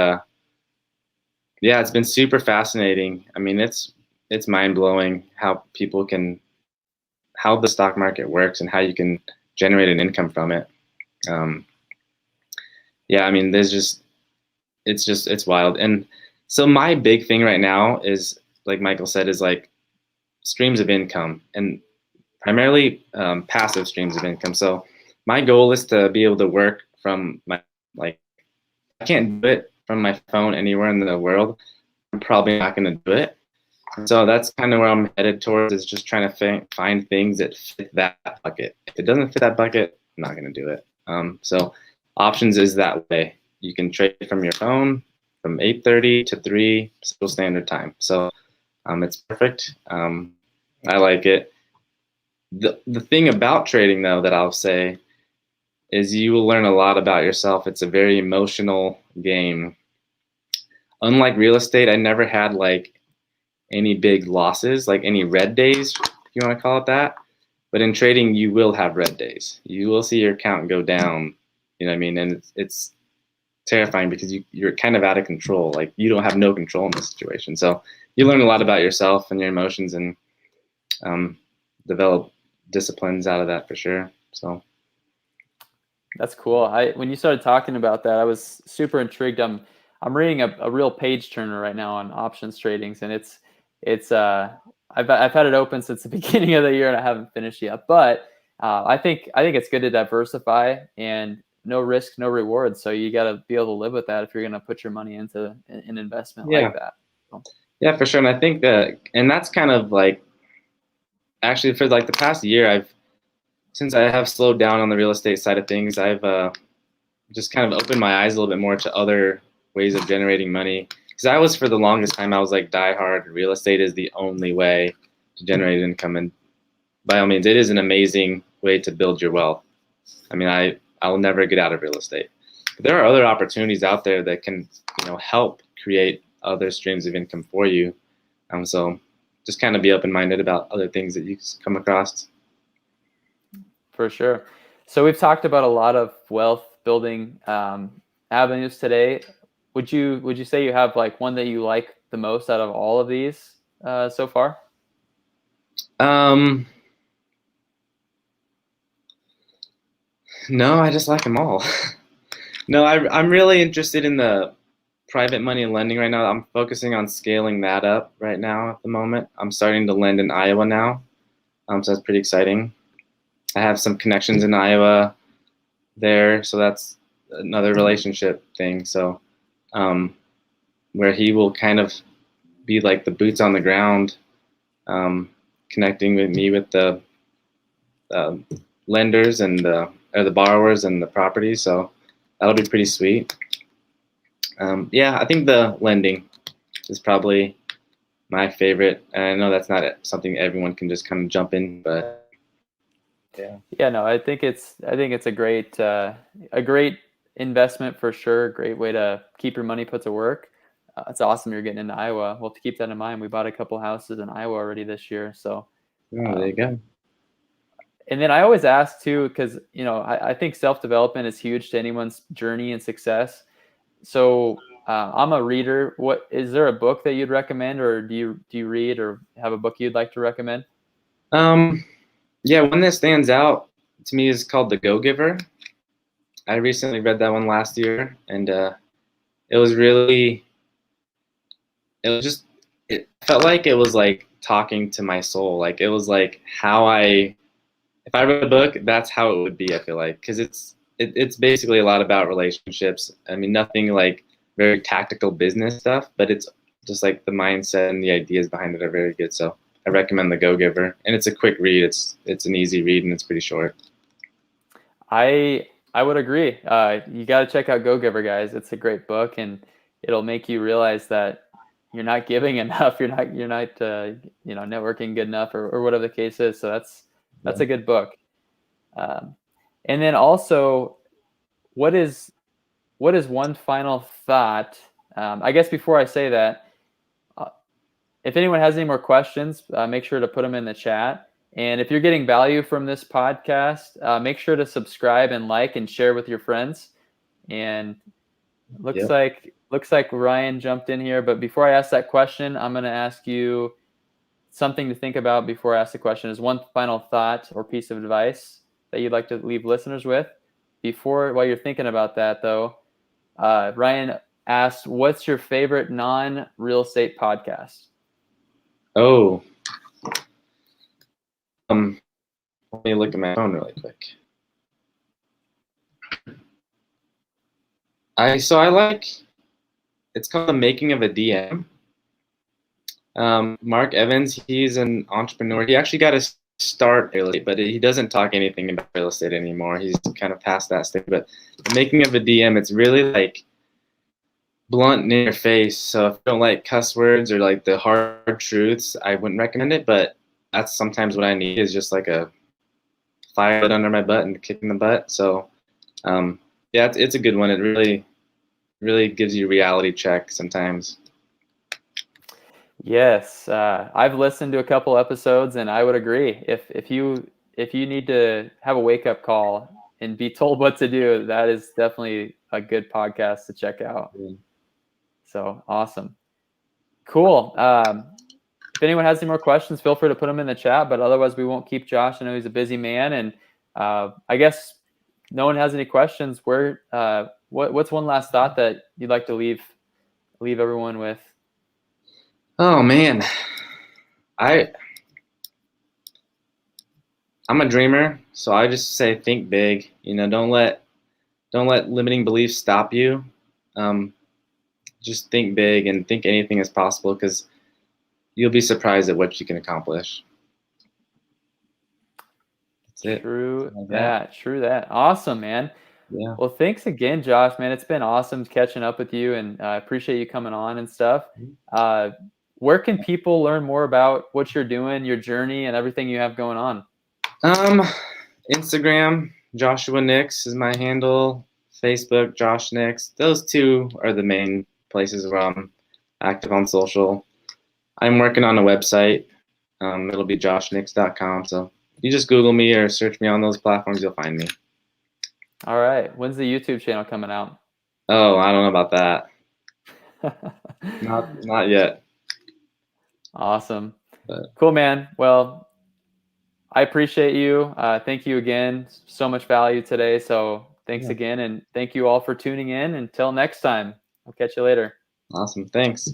[SPEAKER 2] yeah, it's been super fascinating. I mean, it's mind blowing how the stock market works and how you can generate an income from it. Yeah, I mean, it's wild. And so my big thing right now is, like Michael said, is like streams of income, and primarily passive streams of income. So my goal is to be able to work from I can't do it from my phone anywhere in the world. I'm probably not going to do it. So that's kind of where I'm headed towards, is just trying to find things that fit that bucket. If it doesn't fit that bucket, I'm not going to do it. So options is that way. You can trade from your phone from 8:30 to 3 Central Standard Time. So it's perfect. I like it. The thing about trading, though, that I'll say is you will learn a lot about yourself. It's a very emotional game. Unlike real estate, I never had like any big losses, like any red days, if you want to call it that. But in trading, you will have red days. You will see your account go down. You know what I mean? And it's terrifying because you're kind of out of control. Like you don't have no control in this situation. So you learn a lot about yourself and your emotions, and develop disciplines out of that for sure. So
[SPEAKER 1] That's cool. When you started talking about that, I was super intrigued. I'm reading a real page turner right now on options tradings, and I've had it open since the beginning of the year and I haven't finished yet. But I think it's good to diversify, and no risk, no reward. So you got to be able to live with that if you're going to put your money into an investment like that. So.
[SPEAKER 2] Yeah, for sure. And I think and that's kind of like, actually for like the past year, since I have slowed down on the real estate side of things, I've just kind of opened my eyes a little bit more to other ways of generating money. Because for the longest time, I was like diehard, real estate is the only way to generate income. And by all means, it is an amazing way to build your wealth. I mean, I will never get out of real estate. But there are other opportunities out there that can, help create other streams of income for you. So just kind of be open-minded about other things that you come across.
[SPEAKER 1] For sure. So we've talked about a lot of wealth building avenues today. Would you say you have like one that you like the most out of all of these so far?
[SPEAKER 2] No, I just like them all. No, I'm really interested in the private money lending right now. I'm focusing on scaling that up right now at the moment. I'm starting to lend in Iowa now, so that's pretty exciting. I have some connections in Iowa there, so that's another relationship thing. So where he will kind of be like the boots on the ground, connecting with me with the lenders and the borrowers and the properties. So that'll be pretty sweet. Yeah, I think the lending is probably my favorite. And I know that's not something everyone can just kind of jump in, but yeah.
[SPEAKER 1] Yeah, no, I think it's a great investment for sure. Great way to keep your money put to work. It's awesome you're getting into Iowa. We'll have to keep that in mind. We bought a couple houses in Iowa already this year. So
[SPEAKER 2] There you go.
[SPEAKER 1] And then I always ask too, because I think self-development is huge to anyone's journey and success. So I'm a reader. Is there a book that you'd recommend, or do you read or have a book you'd like to recommend?
[SPEAKER 2] Yeah, one that stands out to me is called The Go-Giver. I recently read that one last year, and it felt like it was like talking to my soul. Like it was like how I if I wrote a book, that's how it would be. I feel like because it's basically a lot about relationships. I mean, nothing like very tactical business stuff, but it's just like the mindset and the ideas behind it are very good. So I recommend The Go Giver, and it's a quick read. It's an easy read and it's pretty short.
[SPEAKER 1] I would agree. You got to check out Go Giver, guys. It's a great book, and it'll make you realize that you're not giving enough. You're not networking good enough, or whatever the case is. So that's a good book. And then also, what is one final thought? I guess before I say that, if anyone has any more questions, make sure to put them in the chat. And if you're getting value from this podcast, make sure to subscribe and like and share with your friends. And looks like Ryan jumped in here. But before I ask that question, I'm going to ask you something to think about before I ask the question. Is one final thought or piece of advice that you'd like to leave listeners with? While you're thinking about that, though, Ryan asked, "What's your favorite non-real estate podcast?"
[SPEAKER 2] Oh, let me look at my phone really quick. It's called The Making of a DM. Mark Evans, he's an entrepreneur. He actually got his start early, but he doesn't talk anything about real estate anymore. He's kind of past that stage. But The Making of a DM, it's really like blunt in your face. So if you don't like cuss words or like the hard truths, I wouldn't recommend it. But that's sometimes what I need is just like a fire under my butt and kick in the butt. So yeah, it's a good one. It really gives you a reality check sometimes.
[SPEAKER 1] Yes, I've listened to a couple episodes, and I would agree. If you need to have a wake up call and be told what to do, that is definitely a good podcast to check out.
[SPEAKER 2] Yeah.
[SPEAKER 1] So awesome, cool. If anyone has any more questions, feel free to put them in the chat. But otherwise, we won't keep Josh. I know he's a busy man, and I guess no one has any questions. What's one last thought that you'd like to leave everyone with?
[SPEAKER 2] Oh man, I'm a dreamer, so I just say think big. You know, don't let limiting beliefs stop you. Just think big and think anything is possible because you'll be surprised at what you can accomplish. That's it.
[SPEAKER 1] True that. Awesome, man.
[SPEAKER 2] Yeah.
[SPEAKER 1] Well, thanks again, Josh, man. It's been awesome catching up with you, and I appreciate you coming on and stuff. Where can people learn more about what you're doing, your journey, and everything you have going on?
[SPEAKER 2] Instagram, Joshua Nix is my handle. Facebook, Josh Nix. Those two are the main places where I'm active on social. I'm working on a website. It'll be joshnix.com. So you just Google me or search me on those platforms, you'll find me. All
[SPEAKER 1] right. When's the YouTube channel coming out?
[SPEAKER 2] Oh, I don't know about that. Not yet.
[SPEAKER 1] Awesome. Cool, man. Well, I appreciate you. Thank you again. So much value today. So thanks again. And thank you all for tuning in. Until next time, I'll catch you later.
[SPEAKER 2] Awesome. Thanks.